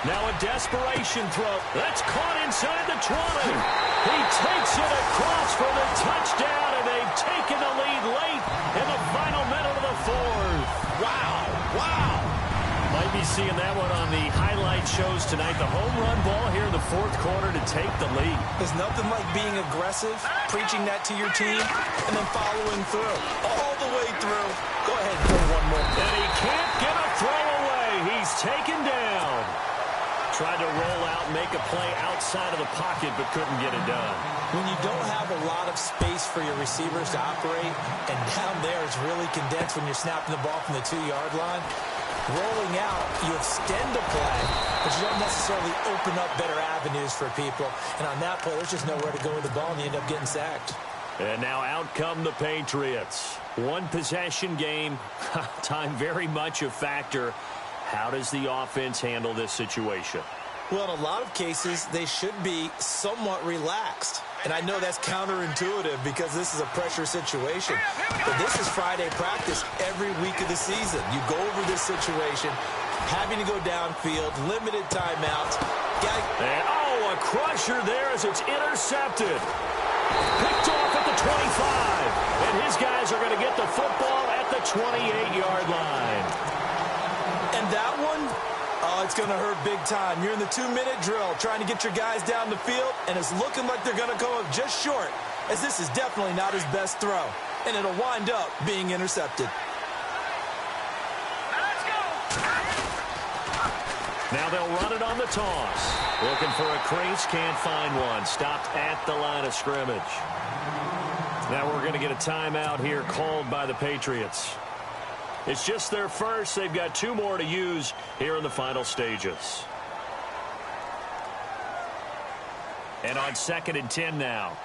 Now a desperation throw. That's caught inside the 20. He takes it across for the touchdown, and they've taken the lead late in the final minute of the 4th. Wow, wow. Might be seeing that one on the highlight shows tonight. The home run ball here in the 4th quarter to take the lead. There's nothing like being aggressive, preaching that to your team, and then following through. All the way through. Go ahead and throw one more. And he can't get a throw away. He's taken down. Tried to roll out, make a play outside of the pocket, but couldn't get it done. When you don't have a lot of space for your receivers to operate, and down there it's really condensed when you're snapping the ball from the 2-yard line, rolling out, you extend the play, but you don't necessarily open up better avenues for people. And on that play, there's just nowhere to go with the ball, and you end up getting sacked. And now out come the Patriots. One possession game, time very much a factor. How does the offense handle this situation? Well, in a lot of cases, they should be somewhat relaxed. And I know that's counterintuitive because this is a pressure situation. But this is Friday practice every week of the season. You go over this situation, having to go downfield, limited timeouts. And, a crusher there as it's intercepted. Picked off at the 25. And his guys are going to get the football at the 28-yard line. And that one, it's going to hurt big time. You're in the 2-minute drill trying to get your guys down the field, and it's looking like they're going to come up just short, as this is definitely not his best throw. And it'll wind up being intercepted. Let's go. Now they'll run it on the toss. Looking for a crease, can't find one. Stopped at the line of scrimmage. Now we're going to get a timeout here called by the Patriots. It's just their first. They've got 2 more to use here in the final stages. And on 2nd and 10 now.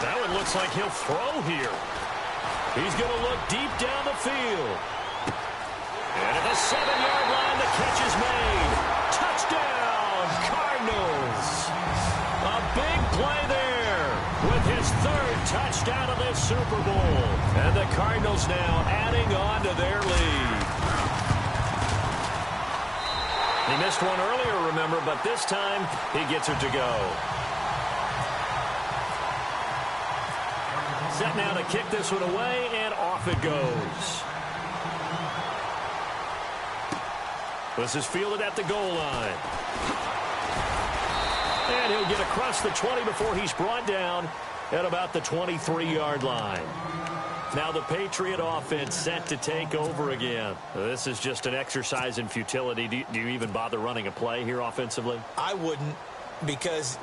That one looks like he'll throw here. He's going to look deep down the field. And at the 7-yard line, the catch is made. Touchdown, Cardinals. A big play there with his 3rd touchdown of this Super Bowl. And the Cardinals now adding on to their lead. He missed one earlier, remember, but this time he gets it to go. Set now to kick this one away, and off it goes. This is fielded at the goal line. And he'll get across the 20 before he's brought down at about the 23-yard line. Now the Patriot offense set to take over again. This is just an exercise in futility. Do you even bother running a play here offensively? I wouldn't, because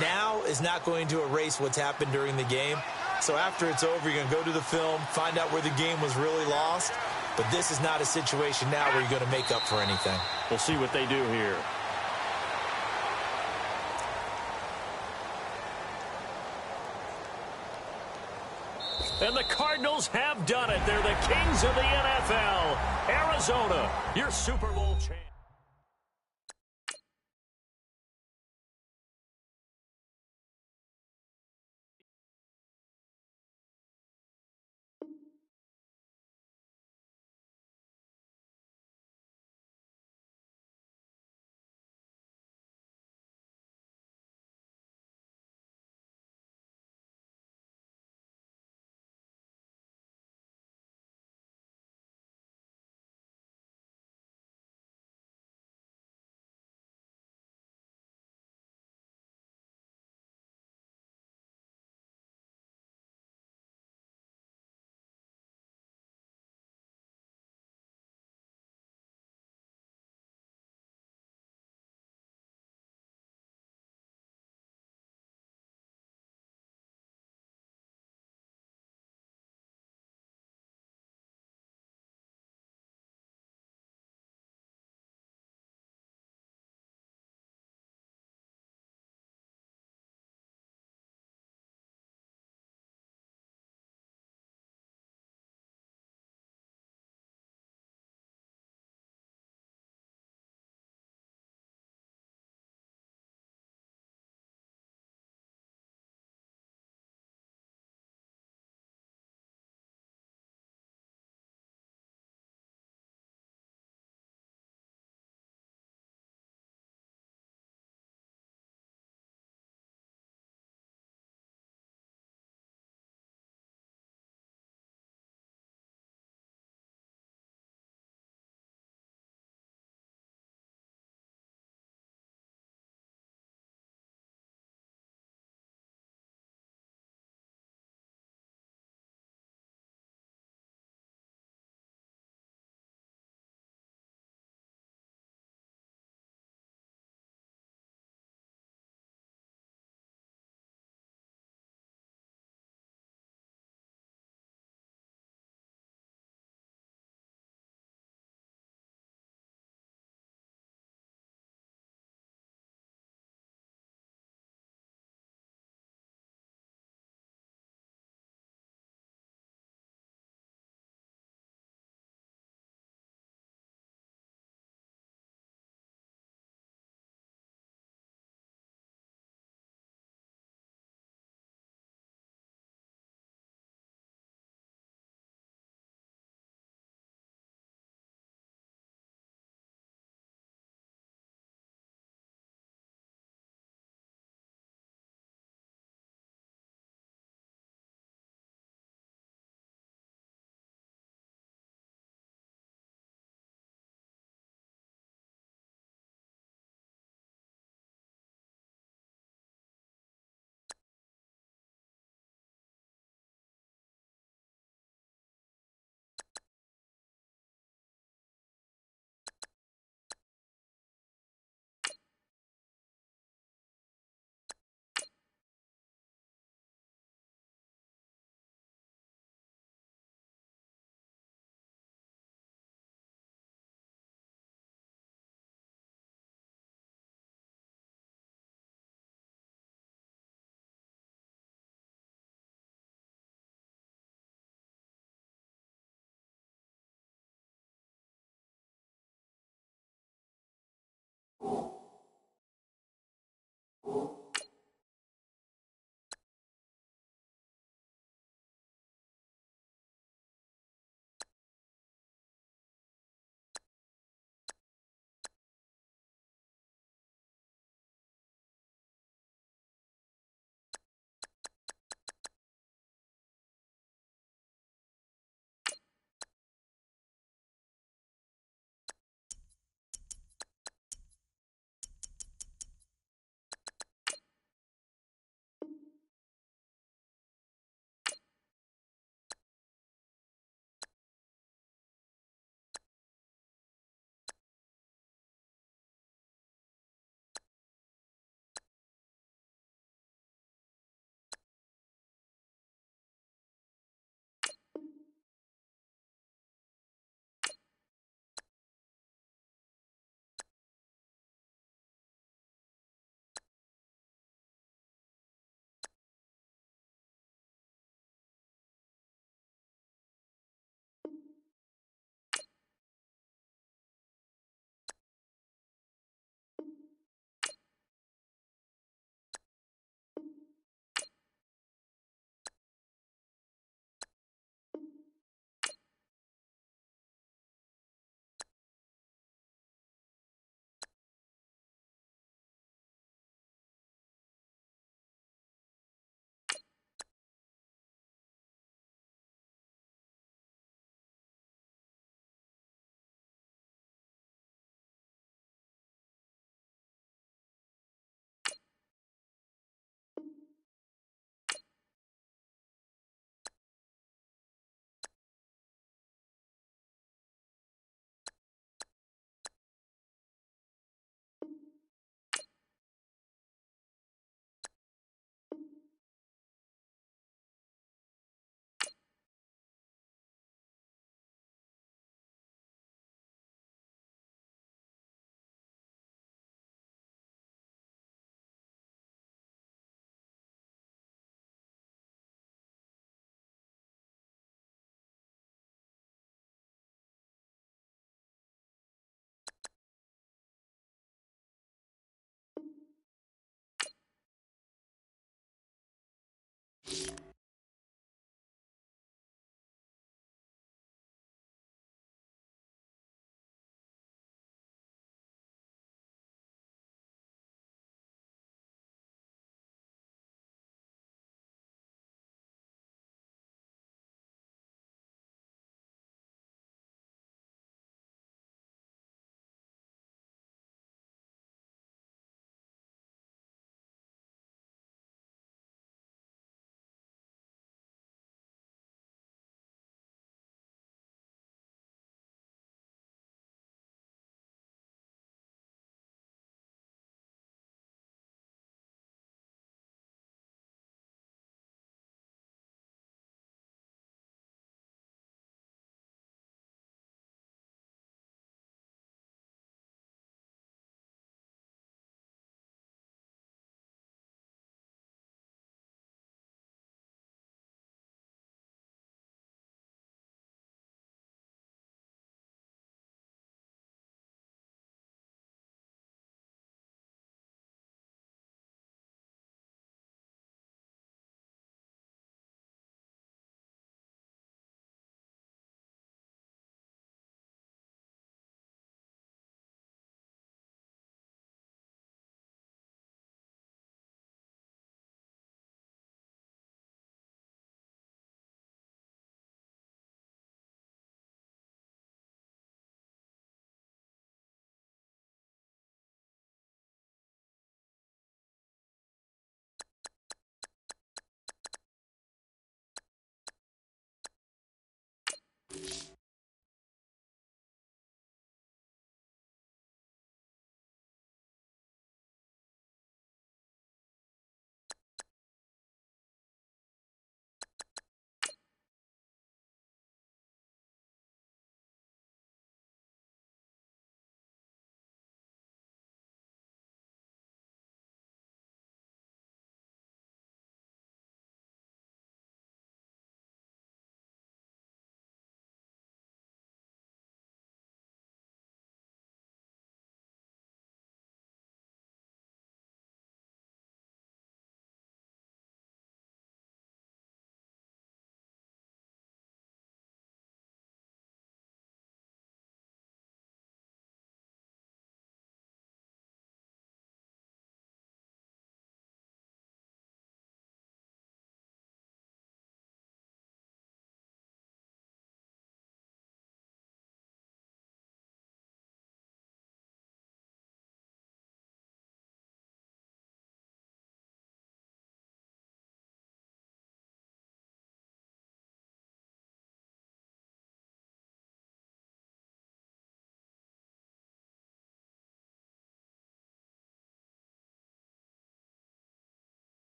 now is not going to erase what's happened during the game. So after it's over, you're going to go to the film, find out where the game was really lost. But this is not a situation now where you're going to make up for anything. We'll see what they do here. And the Cardinals have done it. They're the kings of the NFL. Arizona, your Super Bowl champ.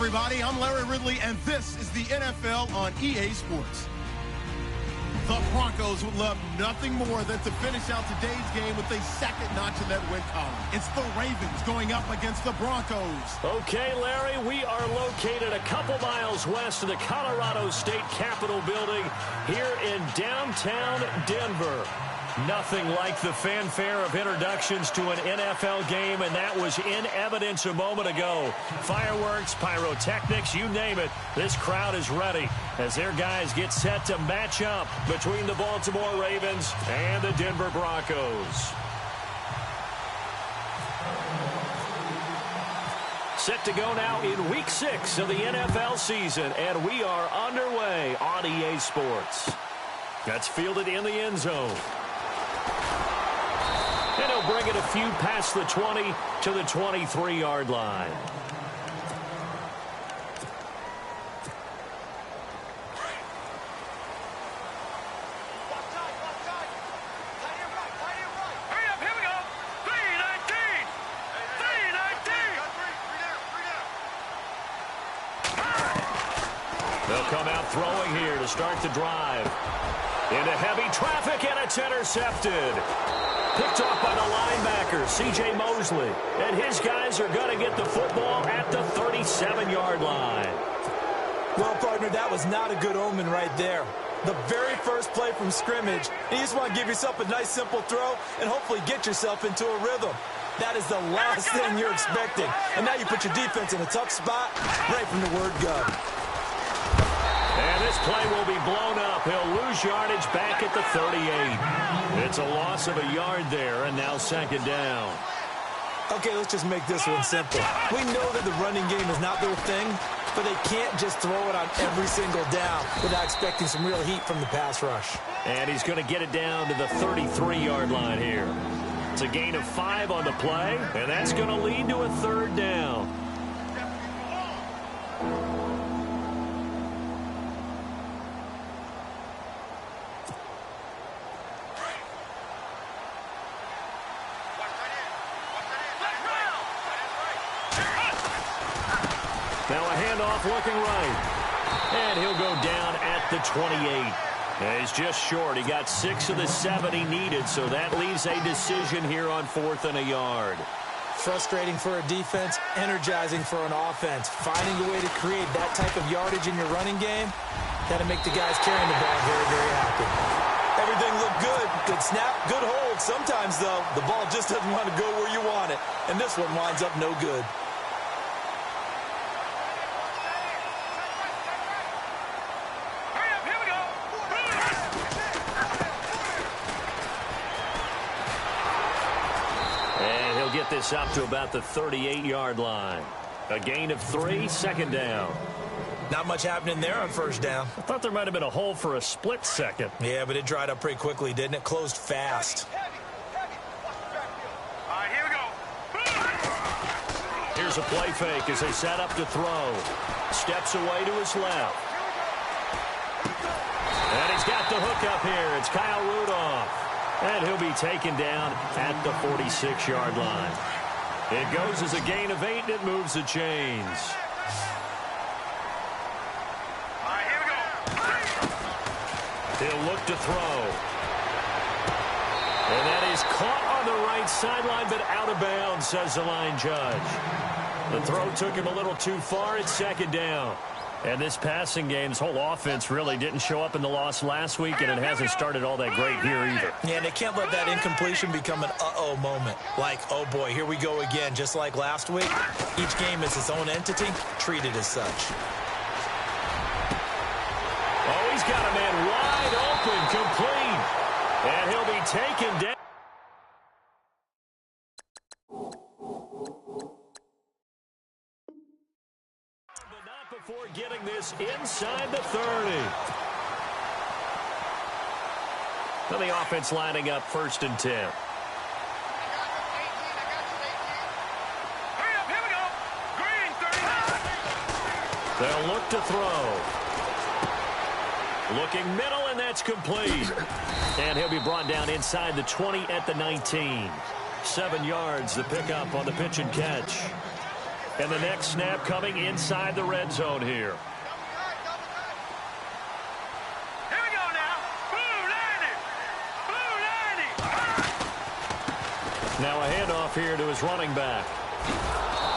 everybody. I'm Larry Ridley, and this is the NFL on EA Sports. The Broncos would love nothing more than to finish out today's game with a second notch in that win column. It's the Ravens going up against the Broncos. Okay, Larry, we are located a couple miles west of the Colorado State Capitol building here in downtown Denver. Nothing like the fanfare of introductions to an NFL game, and that was in evidence a moment ago. Fireworks, pyrotechnics, you name it. This crowd is ready as their guys get set to match up between the Baltimore Ravens and the Denver Broncos. Set to go now in Week 6 of the NFL season, and we are underway on EA Sports. That's fielded in the end zone. And he'll bring it a few past the 20 to the 23-yard line. Hurry up, here we go. 319. 319. They'll come out throwing here to start the drive. Into heavy traffic, and it's intercepted. Picked off by the linebacker, C.J. Mosley. And his guys are going to get the football at the 37-yard line. Well, partner, that was not a good omen right there. The very first play from scrimmage, you just want to give yourself a nice, simple throw and hopefully get yourself into a rhythm. That is the last thing you're expecting. And now you put your defense in a tough spot right from the word go. And this play will be blown up. He'll lose yardage back at the 38. It's a loss of a yard there, and now second down. Okay, let's just make this one simple. We know that the running game is not their thing, but they can't just throw it on every single down without expecting some real heat from the pass rush. And he's going to get it down to the 33-yard line here. It's a gain of 5 on the play, and that's going to lead to a third down. Now a handoff looking right. And he'll go down at the 28. And he's just short. He got 6 of the 7 he needed, so that leaves a decision here on 4th and a yard. Frustrating for a defense, energizing for an offense. Finding a way to create that type of yardage in your running game, got to make the guys carrying the ball very, very happy. Everything looked good. Good snap, good hold. Sometimes, though, the ball just doesn't want to go where you want it. And this one winds up no good. Get this up to about the 38-yard line. A gain of 3, second down. Not much happening there on first down. I thought there might have been a hole for a split second. Yeah, but it dried up pretty quickly, didn't it? Closed fast. All right, here we go. Here's a play fake as they set up to throw. Steps away to his left. And he's got the hook up here. It's Kyle Rudolph. And he'll be taken down at the 46-yard line. It goes as a gain of 8, and it moves the chains. All right, here we go. He'll look to throw. And that is caught on the right sideline, but out of bounds, says the line judge. The throw took him a little too far. It's second down. And this passing game's whole offense really didn't show up in the loss last week, and it hasn't started all that great here either. Yeah, and they can't let that incompletion become an uh-oh moment. Like, oh boy, here we go again, just like last week. Each game is its own entity, treated as such. Oh, he's got a man wide open, complete. And he'll be taken down. Before getting this inside the 30. Now the offense lining up 1st and 10. Hurry up, here we go. Green, 39. They'll look to throw. Looking middle, and that's complete. And he'll be brought down inside the 20 at the 19. 7 yards, the pickup on the pitch and catch. And the next snap coming inside the red zone here. Here we go now. Blue landing. Blue landing. Now a handoff here to his running back.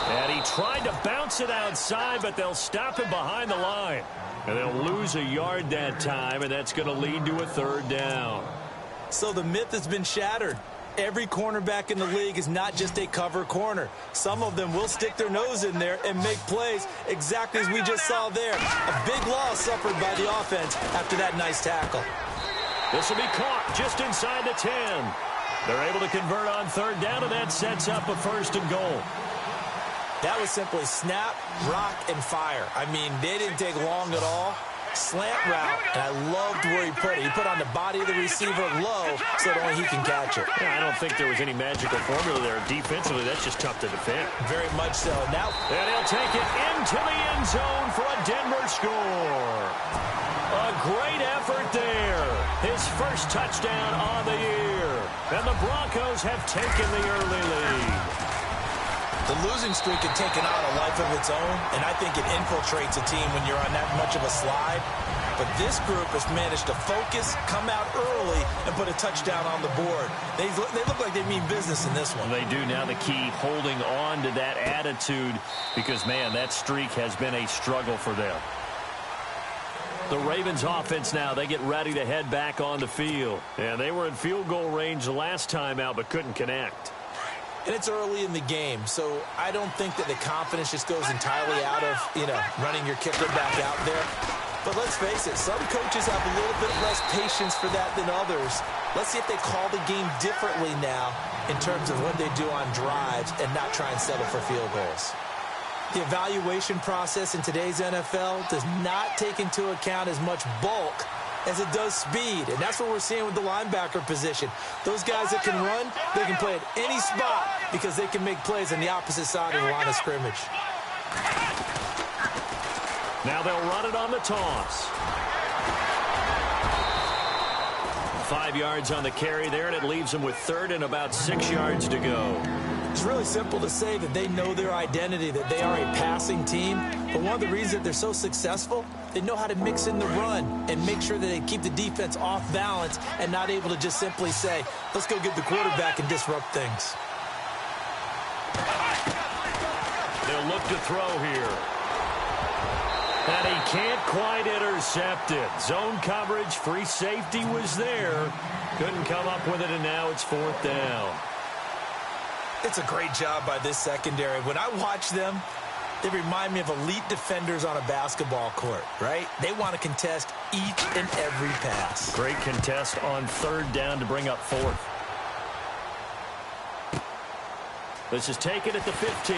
And he tried to bounce it outside, but they'll stop him behind the line. And they'll lose a yard that time, and that's going to lead to a third down. So the myth has been shattered. Every cornerback in the league is not just a cover corner. Some of them will stick their nose in there and make plays exactly as we just saw there. A big loss suffered by the offense after that nice tackle. This will be caught just inside the 10. They're able to convert on third down, and that sets up a first and goal. That was simply snap, rock, and fire. I mean, they didn't take long at all. Slant route, and I loved where he put it. He put on the body of the receiver low so that only he can catch it. Yeah, I don't think there was any magical formula there. Defensively, that's just tough to defend. Very much so. Now, and he'll take it into the end zone for a Denver score. A great effort there. His first touchdown on the year. And the Broncos have taken the early lead. The losing streak had taken on a life of its own, and I think it infiltrates a team when you're on that much of a slide. But this group has managed to focus, come out early, and put a touchdown on the board. They look like they mean business in this one. They do. Now the key, holding on to that attitude, because, man, that streak has been a struggle for them. The Ravens offense now, they get ready to head back on the field. And they were in field goal range the last time out, but couldn't connect. And it's early in the game, so I don't think that the confidence just goes entirely out of, running your kicker back out there. But let's face it, some coaches have a little bit less patience for that than others. Let's see if they call the game differently now in terms of what they do on drives and not try and settle for field goals. The evaluation process in today's NFL does not take into account as much bulk as it does speed, and that's what we're seeing with the linebacker position. Those guys that can run, they can play at any spot because they can make plays on the opposite side of the line of scrimmage. Now they'll run it on the toss. 5 yards on the carry there, and it leaves them with third and about 6 yards to go. It's really simple to say that they know their identity, that they are a passing team. But one of the reasons that they're so successful, they know how to mix in the run and make sure that they keep the defense off balance and not able to just simply say, let's go get the quarterback and disrupt things. They'll look to throw here. And he can't quite intercept it. Zone coverage, free safety was there. Couldn't come up with it, and now it's fourth down. It's a great job by this secondary. When I watch them, they remind me of elite defenders on a basketball court, right? They want to contest each and every pass. Great contest on third down to bring up fourth. This is taken at the 15.